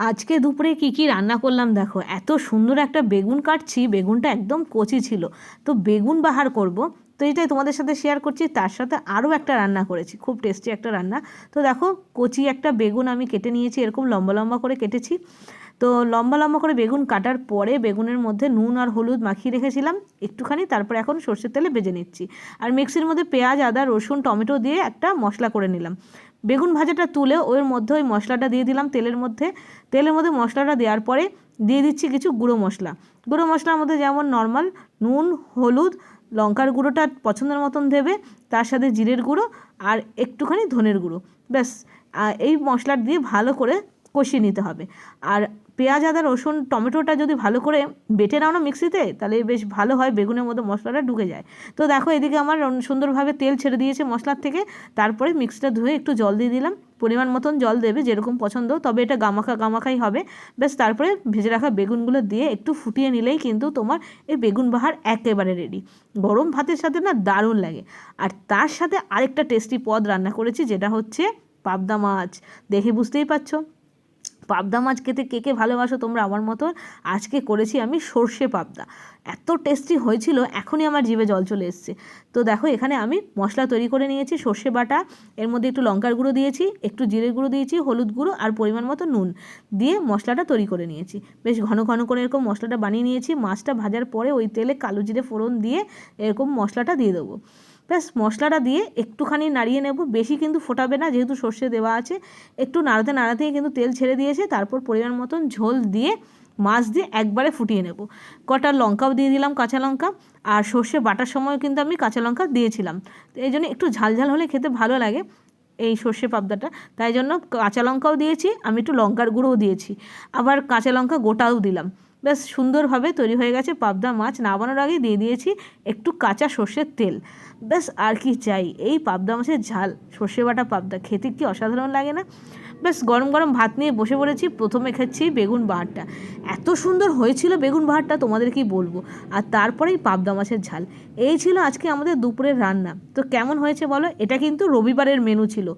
আজকে দুপুরে কি কি রান্না করলাম দেখো। এত সুন্দর একটা বেগুন কাটছি, বেগুনটা একদম কচি ছিল। তো বেগুন বাহার করব, তো এটাই তোমাদের সাথে শেয়ার করছি। তার সাথে আরও একটা রান্না করেছি, খুব টেস্টি একটা রান্না। তো দেখো, কচি একটা বেগুন আমি কেটে নিয়েছি, এরকম লম্বা লম্বা করে কেটেছি। তো লম্বা লম্বা করে বেগুন কাটার পরে বেগুনের মধ্যে নুন আর হলুদ মাখিয়ে রেখেছিলাম একটুখানি, তারপরে এখন সর্ষের তেলে ভেজে নিচ্ছি। আর মিক্সির মধ্যে পেঁয়াজ, আদা, রসুন, টমেটো দিয়ে একটা মশলা করে নিলাম। বেগুন ভাজাটা তুলে ওর মধ্যে ওই মশলাটা দিয়ে দিলাম তেলের মধ্যে। তেলের মধ্যে মশলাটা দেওয়ার পরে দিয়ে দিচ্ছি কিছু গুঁড়ো মশলা। গুঁড়ো মশলার মধ্যে যেমন নর্মাল নুন, হলুদ, লঙ্কার গুঁড়োটা পছন্দের মতন দেবে, তার সাথে জিরের গুঁড়ো আর একটুখানি ধনের গুঁড়ো। ব্যাস, এই মশলা দিয়ে ভালো করে কষিয়ে নিতে হবে। আর পেঁয়াজ, আদা, রসুন, টমেটোটা যদি ভালো করে বেটে নাও না মিক্সিতে, তাহলে বেশ ভালো হয়, বেগুনের মধ্যে মশলাটা ঢুকে যায়। তো দেখো, এদিকে আমার সুন্দরভাবে তেল ছেড়ে দিয়েছে মশলার থেকে। তারপরে মিক্সিটা ধুয়ে একটু জল দিয়ে দিলাম, পরিমাণ মতন জল দেবে যেরকম পছন্দ, তবে এটা গামাখা গামাখাই হবে। ব্যাস, তারপরে ভেজে রাখা বেগুনগুলো দিয়ে একটু ফুটিয়ে নিলেই কিন্তু তোমার এই বেগুন বাহার একেবারে রেডি। গরম ভাতের সাথে না দারুণ লাগে। আর তার সাথে আরেকটা টেস্টি পদ রান্না করেছি, যেটা হচ্ছে পাবদা মাছ। দেখে বুঝতেই পারছো পাবদা মাছ খেতে কে কে ভালোবাসো তোমরা আমার মতো। আজকে করেছি আমি সর্ষে পাবদা, এত টেস্টি হয়েছিল, এখনই আমার জিভে জল চলে এসছে। তো দেখো, এখানে আমি মশলা তৈরি করে নিয়েছি, সর্ষে বাটা, এর মধ্যে একটু লঙ্কার গুঁড়ো দিয়েছি, একটু জিরের গুঁড়ো দিয়েছি, হলুদ গুঁড়ো আর পরিমাণ মতো নুন দিয়ে মশলাটা তৈরি করে নিয়েছি। বেশ ঘন ঘন করে এরকম মশলাটা বানিয়ে নিয়েছি। মাছটা ভাজার পরে ওই তেলে কালো জিরে ফোড়ন দিয়ে এরকম মশলাটা দিয়ে দেবো। ব্যাস, মশলাটা দিয়ে একটুখানি নাড়িয়ে নেব, বেশি কিন্তু ফোটাবে না, যেহেতু সর্ষে দেওয়া আছে। একটু নাড়াতে নাড়াতেই কিন্তু তেল ছেড়ে দিয়েছে। তারপর পরিমাণ মতন ঝোল দিয়ে মাছ দিয়ে একবারে ফুটিয়ে নেব। কটা লঙ্কাও দিয়ে দিলাম, কাঁচা লঙ্কা। আর সর্ষে বাটার সময় কিন্তু আমি কাঁচা লঙ্কা দিয়েছিলাম, তো এই জন্য একটু ঝাল ঝাল হলে খেতে ভালো লাগে এই সর্ষে পাবদাটা। তাই জন্য কাঁচা লঙ্কাও দিয়েছি, আমি একটু লঙ্কার গুঁড়োও দিয়েছি, আবার কাঁচা লঙ্কা গোটাও দিলাম। বেশ সুন্দরভাবে তৈরি হয়ে গেছে পাবদা মাছ। নামানোর আগে দিয়ে দিয়েছি একটু কাঁচা সর্ষের তেল। ব্যাস, আর কি চাই। এই পাবদা মাছের ঝাল, সর্ষে বাটা পাবদা খেতে কি অসাধারণ লাগে না। ব্যাস, গরম গরম ভাত নিয়ে বসে পড়েছি। প্রথমে খাচ্ছি বেগুন বাহারটা, এত সুন্দর হয়েছিল বেগুন বাহারটা তোমাদের কি বলবো। আর তারপরেই পাবদা মাছের ঝাল। এই ছিল আজকে আমাদের দুপুরের রান্না। তো কেমন হয়েছে বলো। এটা কিন্তু রবিবারের মেনু ছিল।